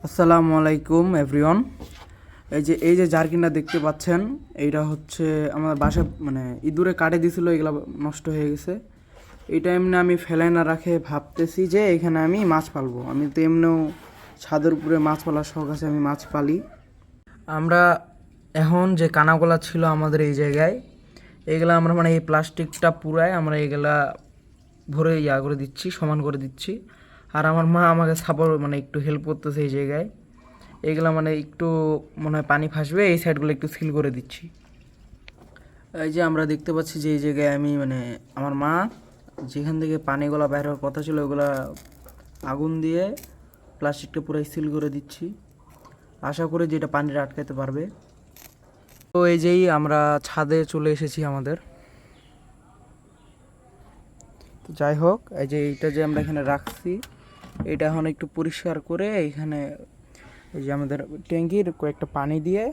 আসসালামু আলাইকুম এভরিওয়ান। এই যে জার্কিনটা দেখতে পাচ্ছেন, এইটা হচ্ছে আমার বাসা ইঁদুরে কাটে দিছিল, এগুলো নষ্ট হয়ে গেছে। এইটা এমনি আমি ফেলে না রাখে ভাবতেছি যে এখানে আমি মাছ পালবো। আমি তো এমনিও ছাদের উপরে মাছ পালার শখ আছে, আমি মাছ পালি। আমরা এখন যে কানাগুলা ছিল আমাদের এই জায়গায়, এইগুলা আমরা এই প্লাস্টিকটা পুরাই আমরা এইগুলা ভরে করে দিচ্ছি, সমান করে দিচ্ছি। আর আমার মা আমাকে সাপোর্ট একটু হেল্প করতেছে এই জায়গায়। এইগুলা একটু মনে হয় পানি ফাঁসবে, এই সাইডগুলো একটু সিল করে দিচ্ছি। এই যে আমরা দেখতে পাচ্ছি যে এই জায়গায় আমি আমার মা যেখান থেকে পানিগুলা বাইর হওয়ার কথা ছিল ওগুলা আগুন দিয়ে প্লাস্টিকটা পুরো সিল করে দিচ্ছি, আশা করি যে এটা পানিটা আটকাতে পারবে। তো এই যেই আমরা ছাদে চলে এসেছি আমাদের। তো যাই হোক, এই যে এইটা যে আমরা এখানে রাখছি, এটা এখন একটু পরিষ্কার করে এইখানে এই যে আমাদের ট্যাঙ্কির কয়েকটা পানি দিয়ে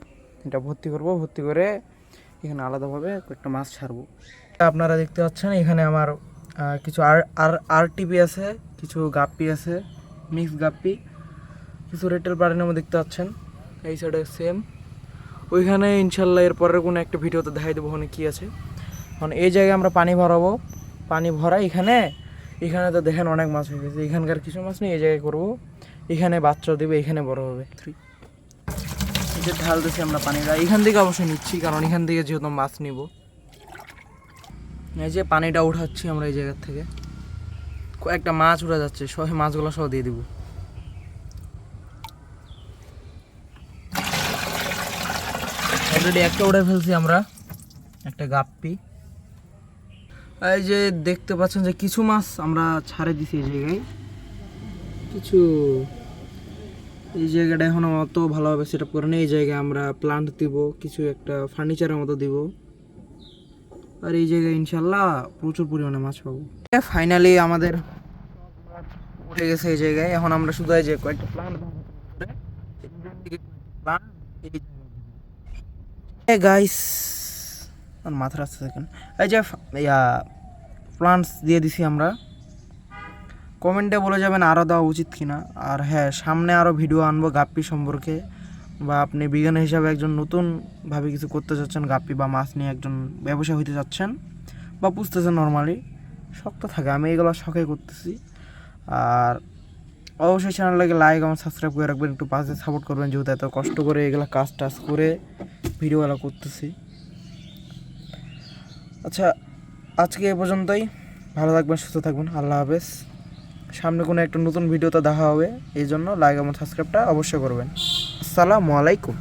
এটা ভর্তি করব, ভর্তি করে এখানে আলাদাভাবে কয়েকটা মাছ ছাড়বো। আপনারা দেখতে পাচ্ছেন এখানে আমার কিছু আরটিপি আছে, কিছু গাপ্পি আছে, মিক্স গাপ্পি, কিছু রেটেল পাড়ানোর দেখতে পাচ্ছেন। এই সাইডে সেম, ওইখানে ইনশাল্লাহ এর পরের কোনো একটা ভিডিওতে দেখাই দেবো ওখানে কী আছে। মানে এই জায়গায় আমরা পানি ভরাবো, পানি ভরা এখানে তো দেখেন অনেক মাছ হয়ে গেছে। এখানকার কিছু মাছ নেই, এই জায়গায় করবো, এখানে বাচ্চা দেবে, এখানে বড় হবে। এই যে ঢালতেছি আমরা পানিটা, এখান থেকে অবশ্যই নিচ্ছি কারণ এখান থেকে যেহেতু মাছ নিব। এই যে পানিটা উঠাচ্ছি আমরা এই জায়গার থেকে, কয়েকটা মাছ উঠা যাচ্ছে, সহ মাছগুলো সহ দিয়ে দিব। অলরেডি একটা উঠে ফেলছি আমরা, একটা গাপ্পি। এই যে দেখতে পাচ্ছেন যে কিছু মাছ আমরা ছাড়ে দিছি এই জায়গায়, কিছু এই জায়গাটা এখন অত ভালোভাবে সেট আপ করে নেই। এই জায়গায় আমরা প্লান্ট দিব, কিছু একটা ফার্নিচারের মতো দিব, আর এই জায়গায় ইনশাল্লাহ প্রচুর পরিমাণে মাছ পাবো। ফাইনালি আমাদের উঠে গেছে এই জায়গায়। এখন আমরা শুধু এই যে কয়েকটা প্লান্ট গাইস মাথার আসতে থাকেন। এই যে প্লান্টস দিয়ে দিছি আমরা, কমেন্টে বলে যাবেন আরও দেওয়া উচিত কিনা। আর হ্যাঁ, সামনে আরও ভিডিও আনবো গাপ্পি সম্পর্কে, বা আপনি বিজ্ঞানী হিসাবে একজন নতুনভাবে কিছু করতে চাচ্ছেন, গাপ্পি বা মাছ নিয়ে একজন ব্যবসা হইতে চাচ্ছেন বা পুষতেছেন, নর্মালি শক্ত থাকে, আমি এগুলো শখে করতেছি। আর অবশ্যই চ্যানেলটাকে লাইক এবং সাবস্ক্রাইব করে রাখবেন, একটু পাশে সাপোর্ট করবেন, যেহেতু এত কষ্ট করে এগুলো কাজ টাজ করে ভিডিওগুলো করতেছি। আচ্ছা, আজকে এ পর্যন্তই। ভালো থাকবেন, সুস্থ থাকবেন, আল্লাহ হাফেজ। সামনে কোনো একটা নতুন ভিডিওতে দেখা হবে, এই জন্য লাইক এবং সাবস্ক্রাইবটা অবশ্যই করবেন। আসসালামু আলাইকুম।